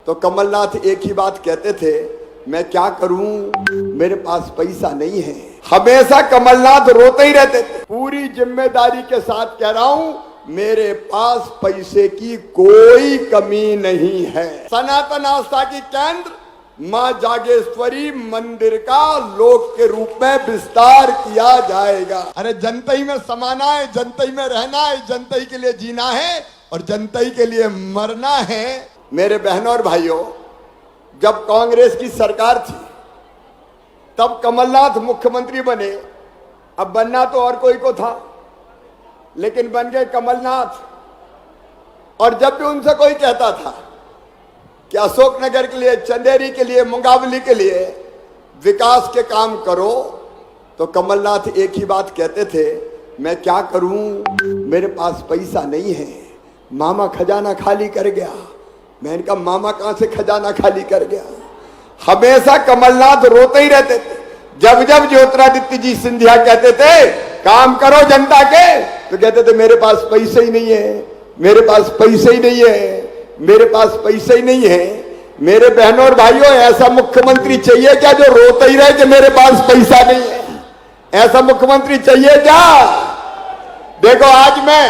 तो कमलनाथ एक ही बात कहते थे, मैं क्या करूं, मेरे पास पैसा नहीं है। हमेशा कमलनाथ रोते ही रहते थे। पूरी जिम्मेदारी के साथ कह रहा हूं, मेरे पास पैसे की कोई कमी नहीं है। सनातन आस्था की केंद्र मां जागेश्वरी मंदिर का लोक के रूप में विस्तार किया जाएगा। अरे जनता में समाना है, जनता में रहना है, जनता के लिए जीना है और जनता के लिए मरना है। मेरे बहनों और भाइयों, जब कांग्रेस की सरकार थी तब कमलनाथ मुख्यमंत्री बने। अब बनना तो और कोई को था, लेकिन बन गए कमलनाथ। और जब भी उनसे कोई कहता था कि अशोकनगर के लिए, चंदेरी के लिए, मुंगावली के लिए विकास के काम करो, तो कमलनाथ एक ही बात कहते थे, मैं क्या करूं, मेरे पास पैसा नहीं है। मामा खजाना खाली कर गया। मैंने कहा मामा कहां से खजाना खाली कर गया। हमेशा कमलनाथ रोते ही रहते थे। जब जब ज्योतिरादित्य जी सिंधिया कहते थे काम करो जनता के, तो कहते थे मेरे पास पैसे ही नहीं है, मेरे पास पैसे ही नहीं है, मेरे पास पैसे ही नहीं है। मेरे बहनों और भाइयों, ऐसा मुख्यमंत्री चाहिए क्या जो रोते ही रहे कि मेरे पास पैसा नहीं है? ऐसा मुख्यमंत्री चाहिए क्या? देखो, आज मैं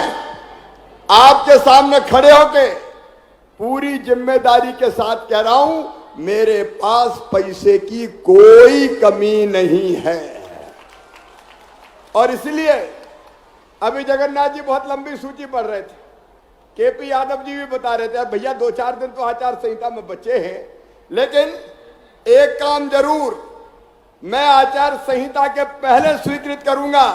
आपके सामने खड़े होके पूरी जिम्मेदारी के साथ कह रहा हूं, मेरे पास पैसे की कोई कमी नहीं है। और इसलिए अभी जगन्नाथ जी बहुत लंबी सूची पढ़ रहे थे, केपी यादव जी भी बता रहे थे, भैया 2-4 दिन तो आचार संहिता में बचे हैं, लेकिन एक काम जरूर मैं आचार संहिता के पहले स्वीकृत करूंगा।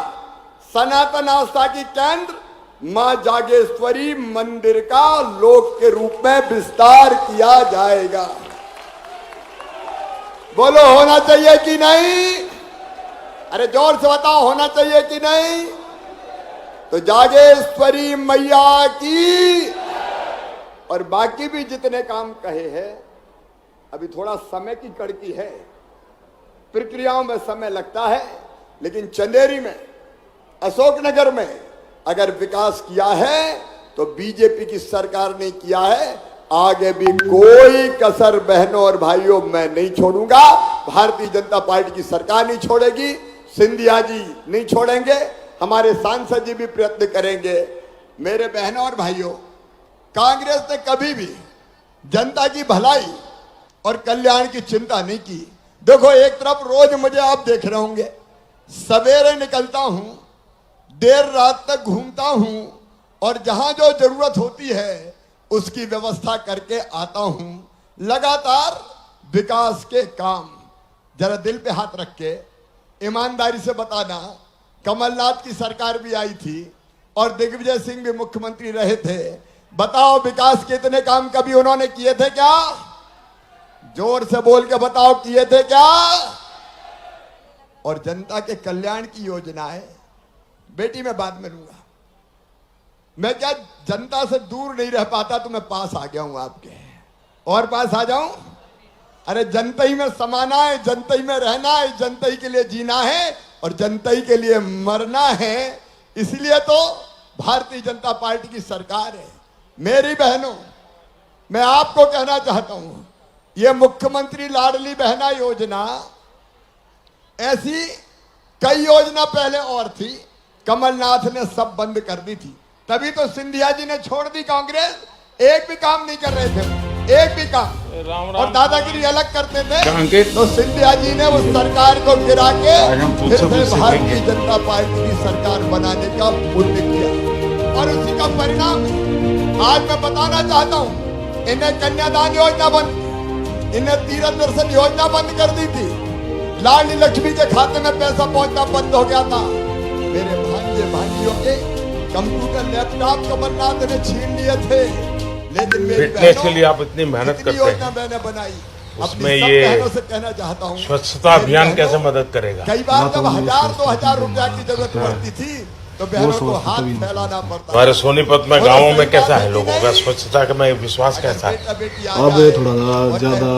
सनातन आस्था की केंद्र मां जागेश्वरी मंदिर का लोक के रूप में विस्तार किया जाएगा। बोलो, होना चाहिए कि नहीं? अरे जोर से बताओ, होना चाहिए कि नहीं? तो जागेश्वरी मैया की। और बाकी भी जितने काम कहे हैं, अभी थोड़ा समय की कड़की है, प्रक्रियाओं में समय लगता है, लेकिन चंदेरी में, अशोकनगर में अगर विकास किया है तो बीजेपी की सरकार ने किया है। आगे भी कोई कसर बहनों और भाइयों मैं नहीं छोड़ूंगा। भारतीय जनता पार्टी की सरकार नहीं छोड़ेगी, सिंधिया जी नहीं छोड़ेंगे, हमारे सांसद जी भी प्रयत्न करेंगे। मेरे बहनों और भाइयों, कांग्रेस ने कभी भी जनता की भलाई और कल्याण की चिंता नहीं की। देखो, एक तरफ रोज मुझे आप देख रहे होंगे, सवेरे निकलता हूं, देर रात तक घूमता हूं और जहां जो जरूरत होती है उसकी व्यवस्था करके आता हूं। लगातार विकास के काम। जरा दिल पे हाथ रख के ईमानदारी से बताना, कमलनाथ की सरकार भी आई थी और दिग्विजय सिंह भी मुख्यमंत्री रहे थे। बताओ, विकास के इतने काम कभी उन्होंने किए थे क्या? जोर से बोल के बताओ, किए थे क्या? और जनता के कल्याण की योजना है। बेटी, मैं बाद में लूंगा। मैं क्या जनता से दूर नहीं रह पाता, तो मैं पास आ गया हूं आपके। और पास आ जाऊं? अरे जनता ही में समाना है, जनता ही में रहना है, जनता ही के लिए जीना है और जनता ही के लिए मरना है। इसलिए तो भारतीय जनता पार्टी की सरकार है। मेरी बहनों, मैं आपको कहना चाहता हूं, यह मुख्यमंत्री लाडली बहना योजना, ऐसी कई योजना पहले और थी, कमलनाथ ने सब बंद कर दी थी। तभी तो सिंधिया जी ने छोड़ दी कांग्रेस। एक भी काम नहीं कर रहे थे, एक भी काम। और दादागिरी अलग करते थे, तो सिंधिया जी ने उस सरकार को गिरा के फिर से भारतीय जनता पार्टी की सरकार बनाने का पुण्य किया। और उसी का परिणाम आज मैं बताना चाहता हूं, इन्हें कन्यादान योजना बंद, इन्हें तीर्थ दर्शन योजना बंद कर दी थी। लाडली लक्ष्मी के खाते में पैसा पहुंचना बंद हो गया था। मेरे भांजे भांजियों के कंप्यूटर, लैपटॉप कमलनाथ ने छीन लिए थे, लेकिन मेरी फिटनेस के लिए आप इतनी मेहनत करते हैं, मैंने बनाई। उसमें ये से कहना चाहता हूँ, स्वच्छता अभियान कैसे मदद करेगा? कई बार जब 1000-2000 रुपया की जरूरत पड़ती थी तो बहनों को हाथ फैलाना पड़ता। हमारे सोनीपत में गाँवों में कैसा है लोगों का स्वच्छता में विश्वास कैसा है? अब थोड़ा ज्यादा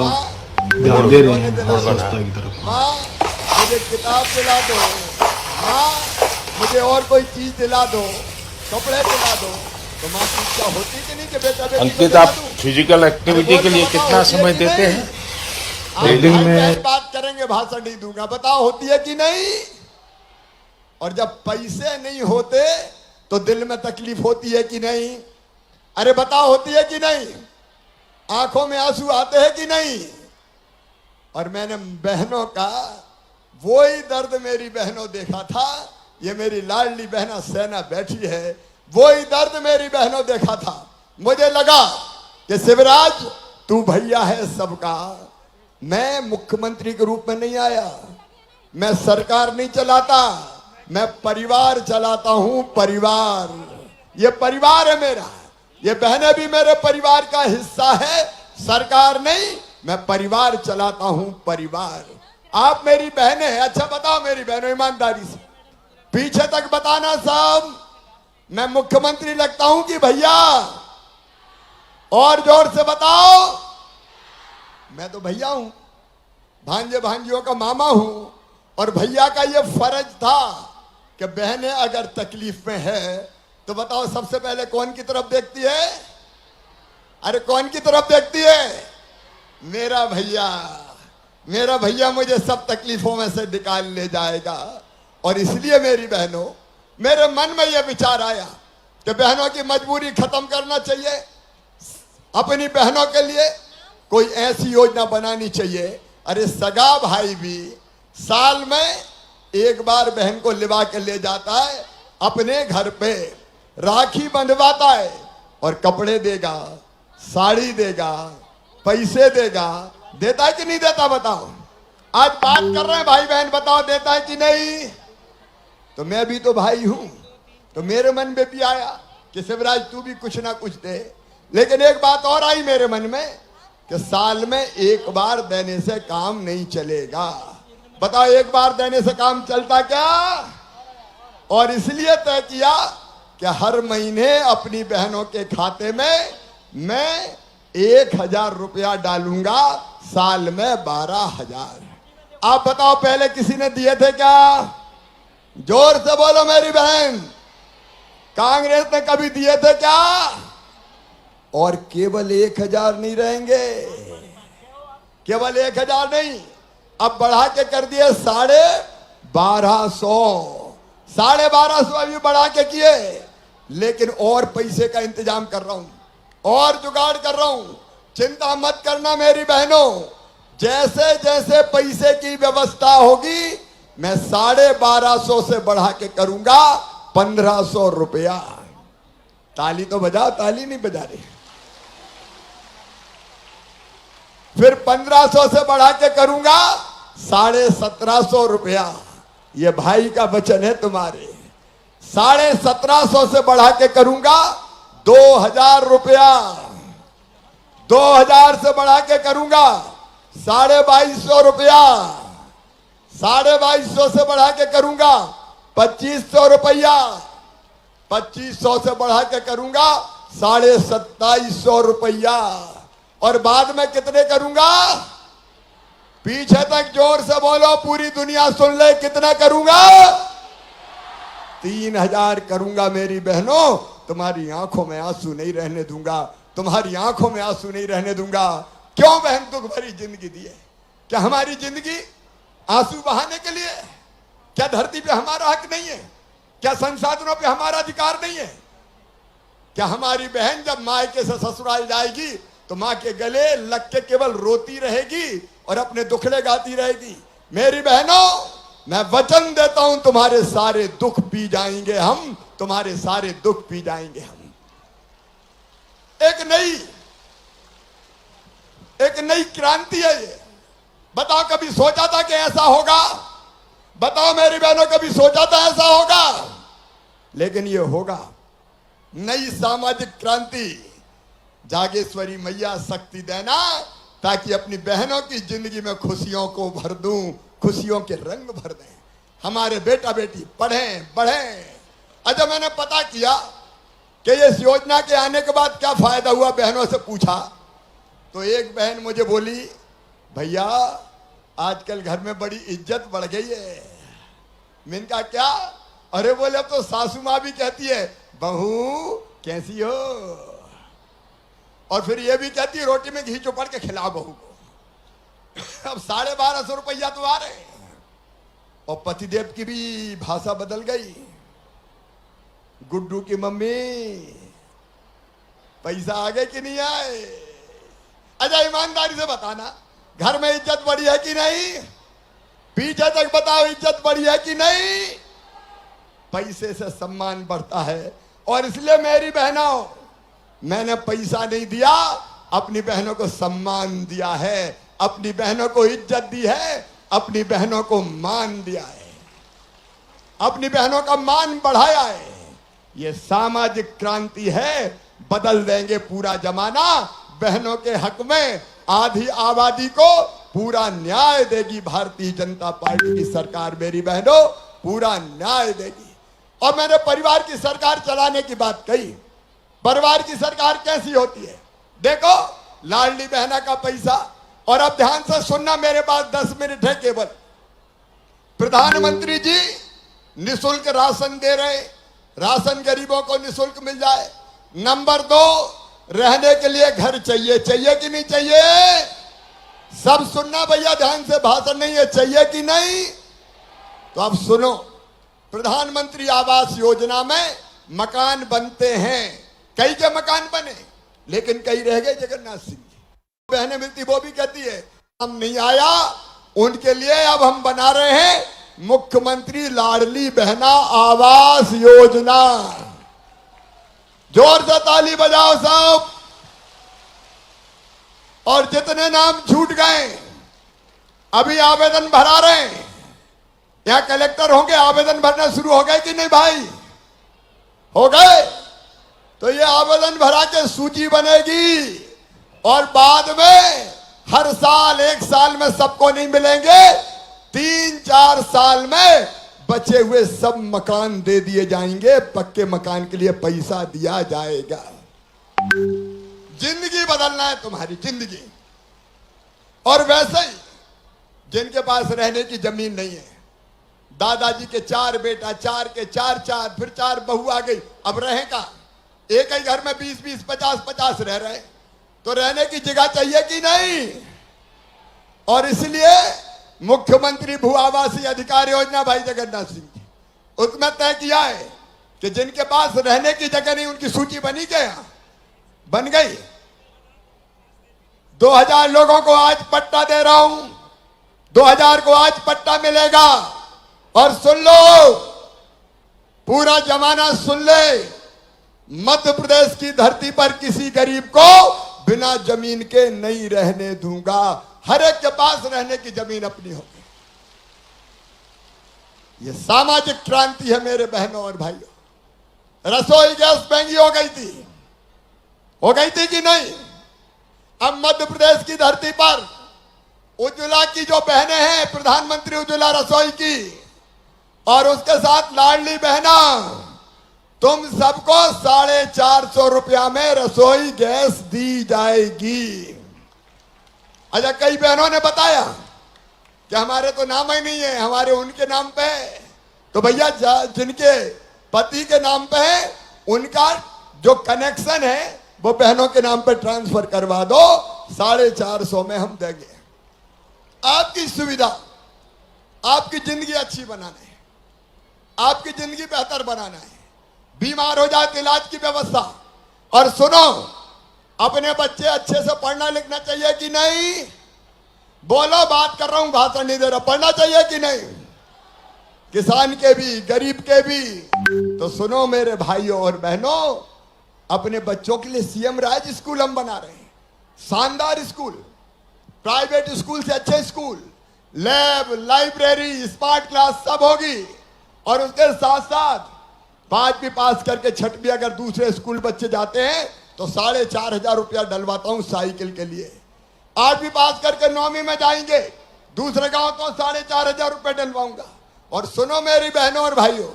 ध्यान दे रहे हैं स्वच्छता की तरफ। माँ, मुझे किताब दिला दो, माँ मुझे और कोई चीज दिला दो, कपड़े दिला दो। तो माँ की इच्छा होती कि नहीं कि बेटा बेटी को अंकित, जगा आप दूं? फिजिकल एक्टिविटी के लिए कितना समय देते हैं? आप रीडिंग भाई में- बहन बात करेंगे, भाषण नहीं दूंगा। बताओ होती है कि नहीं? और जब पैसे नहीं होते तो दिल में तकलीफ होती है कि नहीं? अरे बताओ होती है कि नहीं? आंखों में आंसू आते हैं कि नहीं? और मैंने बहनों का वही दर्द मेरी बहनों देखा था। ये मेरी लाडली बहना सेना बैठी है, वही दर्द मेरी बहनों देखा था। मुझे लगा कि शिवराज तू भैया है सबका। मैं मुख्यमंत्री के रूप में नहीं आया, मैं सरकार नहीं चलाता, मैं परिवार चलाता हूं। परिवार, ये परिवार है मेरा, ये बहनें भी मेरे परिवार का हिस्सा है। सरकार नहीं, मैं परिवार चलाता हूं। परिवार, आप मेरी बहनें हैं। अच्छा बताओ मेरी बहनों, ईमानदारी से पीछे तक बताना साहब, मैं मुख्यमंत्री लगता हूं कि भैया? और जोर से बताओ। मैं तो भैया हूं, भांजे भांजियों का मामा हूं। और भैया का ये फर्ज था कि बहनें अगर तकलीफ में है तो बताओ सबसे पहले कौन की तरफ देखती है? अरे कौन की तरफ देखती है? मेरा भैया। मेरा भैया मुझे सब तकलीफों में से निकाल ले जाएगा। और इसलिए मेरी बहनों, मेरे मन में यह विचार आया कि बहनों की मजबूरी खत्म करना चाहिए। अपनी बहनों के लिए कोई ऐसी योजना बनानी चाहिए। अरे सगा भाई भी साल में एक बार बहन को लिवा के ले जाता है, अपने घर पे राखी बंधवाता है और कपड़े देगा, साड़ी देगा, पैसे देगा। देता है कि नहीं देता? बताओ। आज बात कर रहे हैं भाई बहन, बताओ देता है कि नहीं? तो मैं भी तो भाई हूं, तो मेरे मन में भी आया कि शिवराज तू भी कुछ ना कुछ दे। लेकिन एक बात और आई मेरे मन में कि साल में एक बार देने से काम नहीं चलेगा। बताओ एक बार देने से काम चलता क्या? और इसलिए तय किया कि हर महीने अपनी बहनों के खाते में मैं 1,000 रुपया डालूंगा, साल में 12,000। आप बताओ पहले किसी ने दिए थे क्या? जोर से बोलो मेरी बहन, कांग्रेस ने कभी दिए थे क्या? और केवल 1,000 नहीं रहेंगे, केवल 1,000 नहीं, अब बढ़ा के कर दिए 1250। 1250 अभी बढ़ा के किए। लेकिन और पैसे का इंतजाम कर रहा हूं, और जुगाड़ कर रहा हूं। चिंता मत करना मेरी बहनों, जैसे जैसे पैसे की व्यवस्था होगी मैं 1250 से बढ़ा के करूंगा 1,500 रुपया। ताली तो बजाओ, ताली नहीं बजा रही। फिर 1,500 से बढ़ा के करूंगा 1,750 रुपया। ये भाई का वचन है तुम्हारे। 1,750 से बढ़ा के करूंगा 2,000 रुपया। 2,000 से बढ़ा के करूंगा 2,250 रुपया। 2,250 से बढ़ा के करूंगा 2,500 रुपया। 2,500 से बढ़ा के करूंगा 2,2750 रुपया। और बाद में कितने करूंगा? पीछे तक जोर से बोलो, पूरी दुनिया सुन ले, कितना करूंगा? 3,000 करूंगा मेरी बहनों। तुम्हारी आंखों में आंसू नहीं रहने दूंगा, तुम्हारी आंखों में आंसू नहीं रहने दूंगा। क्यों बहन दुख भरी जिंदगी दी है? क्या हमारी जिंदगी आंसू बहाने के लिए? क्या धरती पे हमारा हक नहीं है? क्या संसाधनों पे हमारा अधिकार नहीं है? क्या हमारी बहन जब मायके से ससुराल जाएगी तो मां के गले लग के केवल रोती रहेगी और अपने दुखड़े गाती रहेगी? मेरी बहनों, मैं वचन देता हूं तुम्हारे सारे दुख पी जाएंगे हम, तुम्हारे सारे दुख पी जाएंगे हम। एक नई क्रांति है ये। बताओ कभी सोचा था कि ऐसा होगा? बताओ मेरी बहनों, कभी सोचा था ऐसा होगा? लेकिन ये होगा। नई सामाजिक क्रांति। जागेश्वरी मैया शक्ति देना ताकि अपनी बहनों की जिंदगी में खुशियों को भर दूं, खुशियों के रंग भर दें। हमारे बेटा बेटी पढ़ें बढ़ें। अच्छा, मैंने पता किया कि इस योजना के आने के बाद क्या फायदा हुआ, बहनों से पूछा तो एक बहन मुझे बोली, भैया आजकल घर में बड़ी इज्जत बढ़ गई है। मैंने कहा क्या? अरे बोले अब तो सासू माँ भी कहती है, बहू कैसी हो? और फिर ये भी कहती है रोटी में घी चुपड़ के खिला बहू को। अब 1250 रुपया तो आ रहे हैं। और पतिदेव की भी भाषा बदल गई। गुड्डू की मम्मी पैसा आ गए कि नहीं आए? अच्छा ईमानदारी से बताना, घर में इज्जत बढ़ी है कि नहीं? पीछे तक बताओ, इज्जत बढ़ी है कि नहीं? पैसे से सम्मान बढ़ता है। और इसलिए मेरी बहनों, मैंने पैसा नहीं दिया, अपनी बहनों को सम्मान दिया है, अपनी बहनों को इज्जत दी है, अपनी बहनों को मान दिया है, अपनी बहनों का मान बढ़ाया है। ये सामाजिक क्रांति है, बदल देंगे पूरा जमाना। बहनों के हक में आधी आबादी को पूरा न्याय देगी भारतीय जनता पार्टी की सरकार। मेरी बहनों, पूरा न्याय देगी। और मैंने परिवार की सरकार चलाने की बात कही। परिवार की सरकार कैसी होती है? देखो, लाडली बहना का पैसा। और अब ध्यान से सुनना, मेरे पास 10 मिनट है केवल। प्रधानमंत्री जी निःशुल्क राशन दे रहे, राशन गरीबों को निःशुल्क मिल जाए। नंबर 2, रहने के लिए घर चाहिए। चाहिए कि नहीं चाहिए? सब सुनना भैया, ध्यान से, भाषण नहीं है। चाहिए कि नहीं? तो अब सुनो, प्रधानमंत्री आवास योजना में मकान बनते हैं। कई के मकान बने, लेकिन कई रह गए। जगन्नाथ सिंह जी बहनें मिलती, वो भी कहती है हम नहीं आया, उनके लिए अब हम बना रहे हैं मुख्यमंत्री लाडली बहना आवास योजना। जोर से ताली बजाओ सब। और जितने नाम छूट गए, अभी आवेदन भरा रहे हैं। यहां कलेक्टर होंगे, आवेदन भरना शुरू हो गए कि नहीं भाई? हो गए? तो ये आवेदन भरा के सूची बनेगी। और बाद में हर साल, 1 साल में सबको नहीं मिलेंगे, 3-4 साल में बचे हुए सब मकान दे दिए जाएंगे। पक्के मकान के लिए पैसा दिया जाएगा। जिंदगी बदलना है तुम्हारी, जिंदगी। और वैसे ही जिनके पास रहने की जमीन नहीं है, दादाजी के 4 बेटा, 4 के 4, फिर 4 बहू आ गई, अब रहे का? एक ही घर में 20-20, 50-50 रह रहे, तो रहने की जगह चाहिए कि नहीं? और इसलिए मुख्यमंत्री भू आवासीय अधिकार योजना भाई जगन्नाथ सिंह जी, उसमें तय किया है कि जिनके पास रहने की जगह नहीं, उनकी सूची बनी क्या? बन गई। 2000 लोगों को आज पट्टा दे रहा हूं। 2000 को आज पट्टा मिलेगा। और सुन लो, पूरा जमाना सुन ले, मध्य प्रदेश की धरती पर किसी गरीब को बिना जमीन के नहीं रहने दूंगा। हर एक के पास रहने की जमीन अपनी होगी। ये सामाजिक क्रांति है मेरे बहनों और भाइयों। रसोई गैस महंगी हो गई थी कि नहीं? अब मध्य प्रदेश की धरती पर उज्ज्वला की जो बहनें हैं, प्रधानमंत्री उज्ज्वला रसोई की, और उसके साथ लाडली बहना, तुम सबको 450 रुपया में रसोई गैस दी जाएगी। अच्छा, कई बहनों ने बताया कि हमारे तो नाम ही नहीं है, हमारे उनके नाम पे है। तो भैया, जिनके पति के नाम पे है, उनका जो कनेक्शन है वो बहनों के नाम पे ट्रांसफर करवा दो। 450 में हम देंगे। आपकी सुविधा, आपकी जिंदगी अच्छी बनाना है, आपकी जिंदगी बेहतर बनाना है। बीमार हो जाए तो इलाज की व्यवस्था। और सुनो, अपने बच्चे अच्छे से पढ़ना लिखना चाहिए कि नहीं? बोलो, बात कर रहा हूं, भाषण नहीं दे रहा। पढ़ना चाहिए कि नहीं? किसान के भी, गरीब के भी। तो सुनो मेरे भाइयों और बहनों, अपने बच्चों के लिए सीएम राज स्कूल हम बना रहे हैं। शानदार स्कूल, प्राइवेट स्कूल से अच्छे school, lab, library, smart class सब होगी। और उसके साथ साथ 5वीं पास करके 6वीं अगर दूसरे स्कूल बच्चे जाते हैं तो 4,500 रुपया डलवाता हूं साइकिल के लिए। 8वीं पास करके 9वीं में जाएंगे दूसरे गांव तो 4,500 रुपये डलवाऊंगा। और सुनो मेरी बहनों और भाइयों,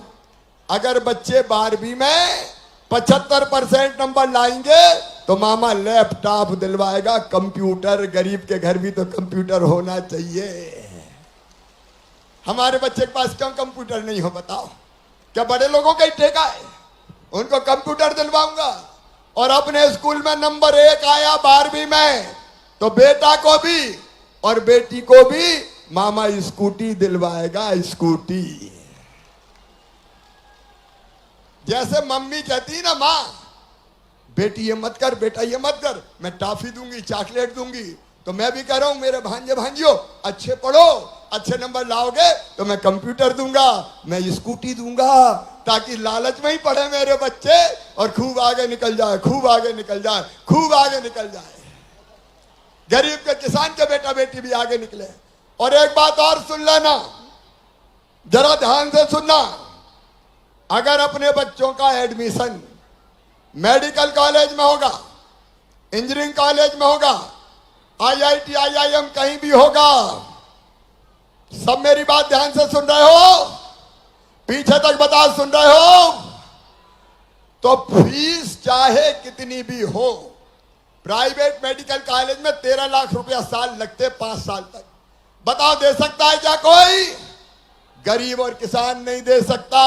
अगर बच्चे 12वीं में 75% नंबर लाएंगे तो मामा लैपटॉप दिलवाएगा, कंप्यूटर। गरीब के घर भी तो कंप्यूटर होना चाहिए। हमारे बच्चे के पास क्यों कंप्यूटर नहीं हो बताओ? क्या बड़े लोगों का ही ठेका है? उनको कंप्यूटर दिलवाऊंगा। और अपने स्कूल में नंबर 1 आया 12वीं में, तो बेटा को भी और बेटी को भी मामा स्कूटी दिलवाएगा, स्कूटी। जैसे मम्मी कहती ना, माँ बेटी ये मत कर, बेटा ये मत कर, मैं टॉफी दूंगी, चॉकलेट दूंगी, तो मैं भी कह रहा हूं मेरे भांजे भांजियों अच्छे पढ़ो, अच्छे नंबर लाओगे तो मैं कंप्यूटर दूंगा, मैं स्कूटी दूंगा, ताकि लालच में ही पढ़े मेरे बच्चे और खूब आगे निकल जाए, खूब आगे निकल जाए, खूब आगे निकल जाए। गरीब के किसान के बेटा बेटी भी आगे निकले। और एक बात और सुन लेना, जरा ध्यान से सुनना, अगर अपने बच्चों का एडमिशन मेडिकल कॉलेज में होगा, इंजीनियरिंग कॉलेज में होगा, IIT IIM कहीं भी होगा, सब मेरी बात ध्यान से सुन रहे हो, पीछे तक बता सुन रहे हो, तो फीस चाहे कितनी भी हो, प्राइवेट मेडिकल कॉलेज में 13 लाख रुपया साल लगते 5 साल तक। बताओ दे सकता है क्या कोई? गरीब और किसान नहीं दे सकता।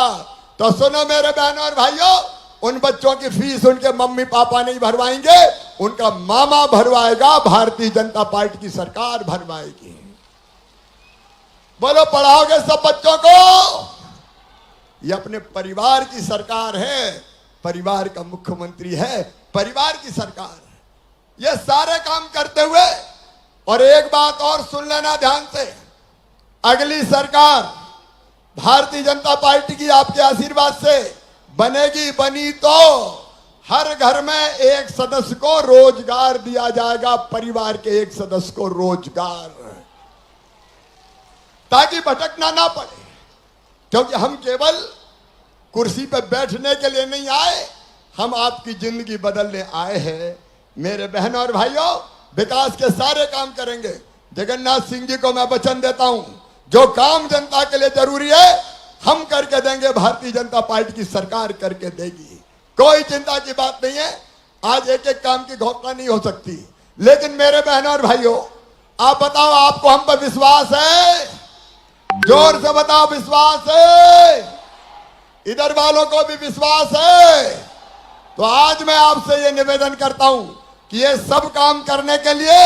तो सुनो मेरे बहनों और भाइयों, उन बच्चों की फीस उनके मम्मी पापा नहीं भरवाएंगे, उनका मामा भरवाएगा, भारतीय जनता पार्टी की सरकार भरवाएगी। बोलो पढ़ाओगे सब बच्चों को? ये अपने परिवार की सरकार है, परिवार का मुख्यमंत्री है, परिवार की सरकार है। ये सारे काम करते हुए, और एक बात और सुन लेना ध्यान से, अगली सरकार भारतीय जनता पार्टी की आपके आशीर्वाद से बनेगी, बनी तो हर घर में एक सदस्य को रोजगार दिया जाएगा, परिवार के एक सदस्य को रोजगार, ताकि भटकना ना पड़े। क्योंकि हम केवल कुर्सी पर बैठने के लिए नहीं आए, हम आपकी जिंदगी बदलने आए हैं। मेरे बहनों और भाइयों, विकास के सारे काम करेंगे। जगन्नाथ सिंह जी को मैं वचन देता हूं, जो काम जनता के लिए जरूरी है हम करके देंगे, भारतीय जनता पार्टी की सरकार करके देगी, कोई चिंता की बात नहीं है। आज एक एक काम की घोषणा नहीं हो सकती, लेकिन मेरे बहनों और भाइयों, आप बताओ, आपको हम पर विश्वास है? जोर से बताओ, विश्वास है? इधर वालों को भी विश्वास है? तो आज मैं आपसे ये निवेदन करता हूं कि ये सब काम करने के लिए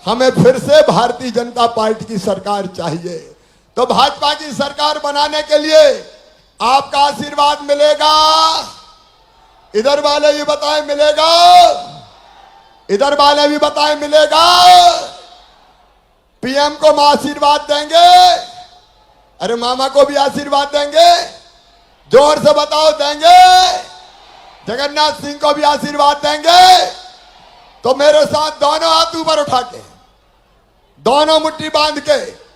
हमें फिर से भारतीय जनता पार्टी की सरकार चाहिए। तो भाजपा की सरकार बनाने के लिए आपका आशीर्वाद मिलेगा? इधर वाले भी बताएं मिलेगा? इधर वाले भी बताएं मिलेगा? पीएम को हम आशीर्वाद देंगे? अरे मामा को भी आशीर्वाद देंगे? जोर से बताओ, देंगे? जगन्नाथ सिंह को भी आशीर्वाद देंगे? तो मेरे साथ दोनों हाथ ऊपर उठा के, दोनों मुट्ठी बांध के,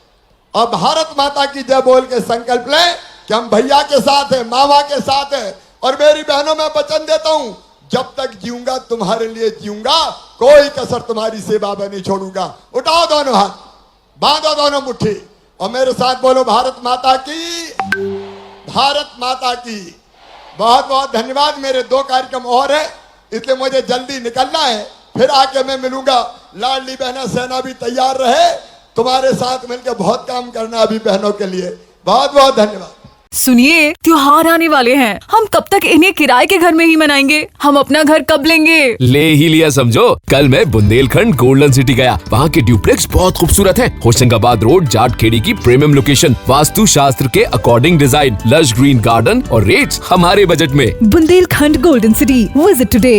और भारत माता की जय बोल के संकल्प लें कि हम भैया के साथ हैं, मामा के साथ हैं। और मेरी बहनों, मैं वचन देता हूं, जब तक जीऊंगा तुम्हारे लिए जीऊंगा, कोई कसर तुम्हारी सेवा में नहीं छोड़ूंगा। उठाओ दोनों हाथ, बांधो दोनों मुट्ठी, और मेरे साथ बोलो, भारत माता की, भारत माता की। बहुत बहुत धन्यवाद। मेरे 2 कार्यक्रम और है, इसलिए मुझे जल्दी निकलना है, फिर आके मैं मिलूंगा। लाडली बहना सेना भी तैयार रहे, तुम्हारे साथ मिलकर बहुत काम करना अभी बहनों के लिए। बहुत बहुत धन्यवाद। सुनिए, त्योहार आने वाले हैं, हम कब तक इन्हें किराए के घर में ही मनाएंगे? हम अपना घर कब लेंगे? ले ही लिया समझो। कल मैं बुंदेलखंड गोल्डन सिटी गया, वहाँ के ड्यूप्लेक्स बहुत खूबसूरत है। होशंगाबाद रोड, जाटखेड़ी की प्रीमियम लोकेशन, वास्तु शास्त्र के according design, lush green garden और रेट्स हमारे बजट में। Bundelkhand golden city, visit today.